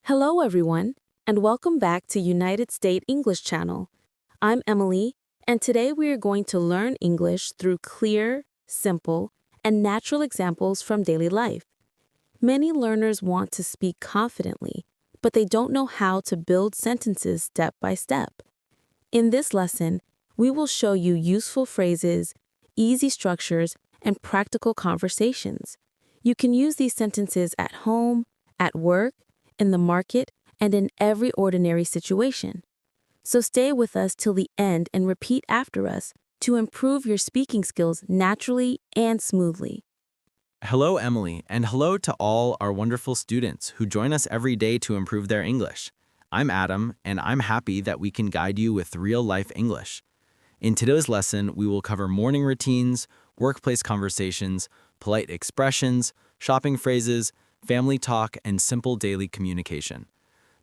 Hello, everyone, and welcome back to United States English Channel. I'm Emily, and today we are going to learn English through clear, simple, and natural examples from daily life. Many learners want to speak confidently, but they don't know how to build sentences step by step. In this lesson, we will show you useful phrases, easy structures, and practical conversations. You can use these sentences at home, at work, in the market, and in every ordinary situation. So stay with us till the end and repeat after us to improve your speaking skills naturally and smoothly. Hello, Emily, and hello to all our wonderful students who join us every day to improve their English. I'm Adam, and I'm happy that we can guide you with real-life English. In today's lesson, we will cover morning routines, workplace conversations, polite expressions, shopping phrases, family talk, and simple daily communication.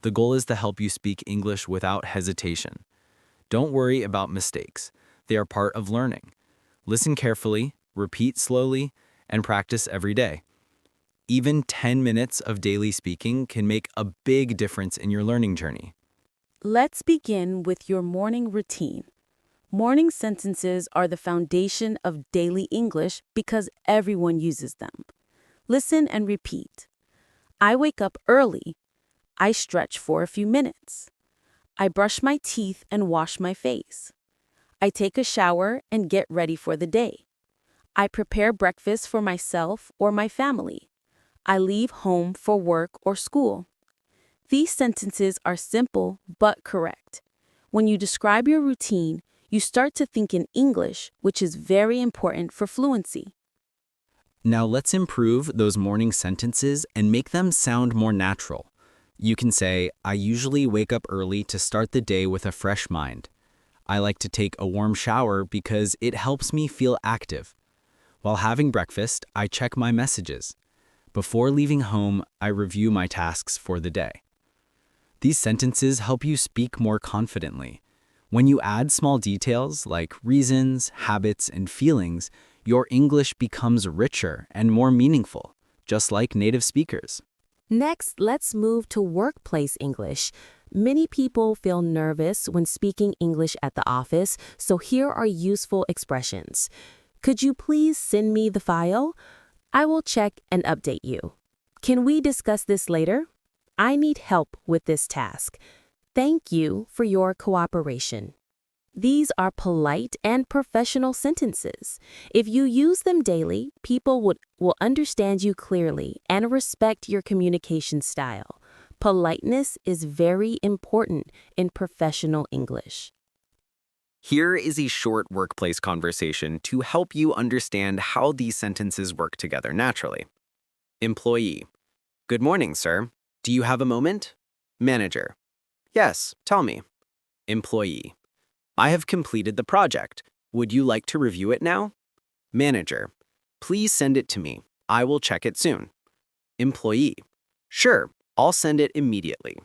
The goal is to help you speak English without hesitation. Don't worry about mistakes. They are part of learning. Listen carefully, repeat slowly, and practice every day. Even 10 minutes of daily speaking can make a big difference in your learning journey. Let's begin with your morning routine. Morning sentences are the foundation of daily English because everyone uses them. Listen and repeat. I wake up early. I stretch for a few minutes. I brush my teeth and wash my face. I take a shower and get ready for the day. I prepare breakfast for myself or my family. I leave home for work or school. These sentences are simple but correct. When you describe your routine, you start to think in English, which is very important for fluency. Now let's improve those morning sentences and make them sound more natural. You can say, I usually wake up early to start the day with a fresh mind. I like to take a warm shower because it helps me feel active. While having breakfast, I check my messages. Before leaving home, I review my tasks for the day. These sentences help you speak more confidently. When you add small details like reasons, habits, and feelings, your English becomes richer and more meaningful, just like native speakers. Next, let's move to workplace English. Many people feel nervous when speaking English at the office, so here are useful expressions. Could you please send me the file? I will check and update you. Can we discuss this later? I need help with this task. Thank you for your cooperation. These are polite and professional sentences. If you use them daily, people will understand you clearly and respect your communication style. Politeness is very important in professional English. Here is a short workplace conversation to help you understand how these sentences work together naturally. Employee: Good morning, sir. Do you have a moment? Manager: Yes, tell me. Employee: I have completed the project. Would you like to review it now? Manager: Please send it to me. I will check it soon. Employee: Sure, I'll send it immediately.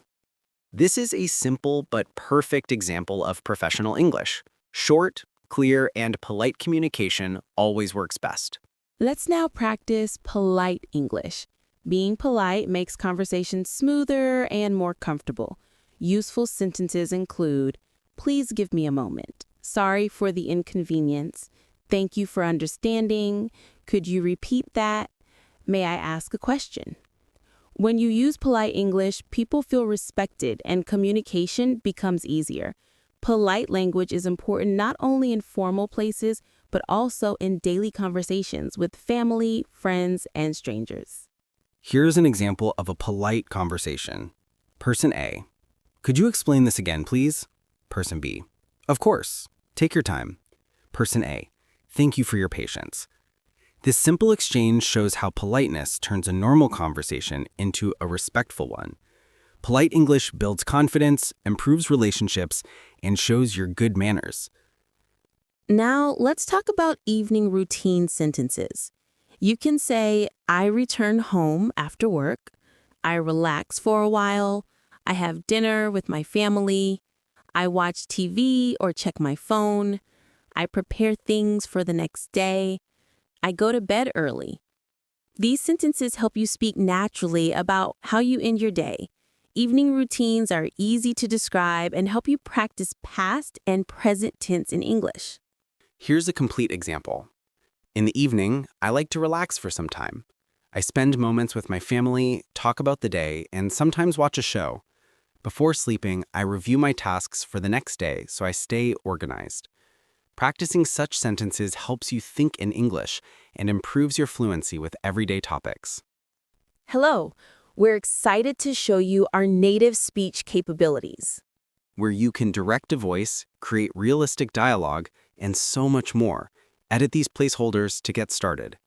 This is a simple but perfect example of professional English. Short, clear, and polite communication always works best. Let's now practice polite English. Being polite makes conversations smoother and more comfortable. Useful sentences include, please give me a moment. Sorry for the inconvenience. Thank you for understanding. Could you repeat that? May I ask a question? When you use polite English, people feel respected and communication becomes easier. Polite language is important not only in formal places, but also in daily conversations with family, friends, and strangers. Here's an example of a polite conversation. Person A: Could you explain this again, please? Person B: Of course. Take your time. Person A: Thank you for your patience. This simple exchange shows how politeness turns a normal conversation into a respectful one. Polite English builds confidence, improves relationships, and shows your good manners. Now, let's talk about evening routine sentences. You can say, I return home after work. I relax for a while. I have dinner with my family. I watch TV or check my phone. I prepare things for the next day. I go to bed early. These sentences help you speak naturally about how you end your day. evening routines are easy to describe and help you practice past and present tense in English. Here's a complete example. In the evening, I like to relax for some time. I spend moments with my family, talk about the day, and sometimes watch a show. Before sleeping, I review my tasks for the next day so I stay organized. Practicing such sentences helps you think in English and improves your fluency with everyday topics. Hello, we're excited to show you our native speech capabilities. Where you can direct a voice, create realistic dialogue, and so much more. Edit these placeholders to get started.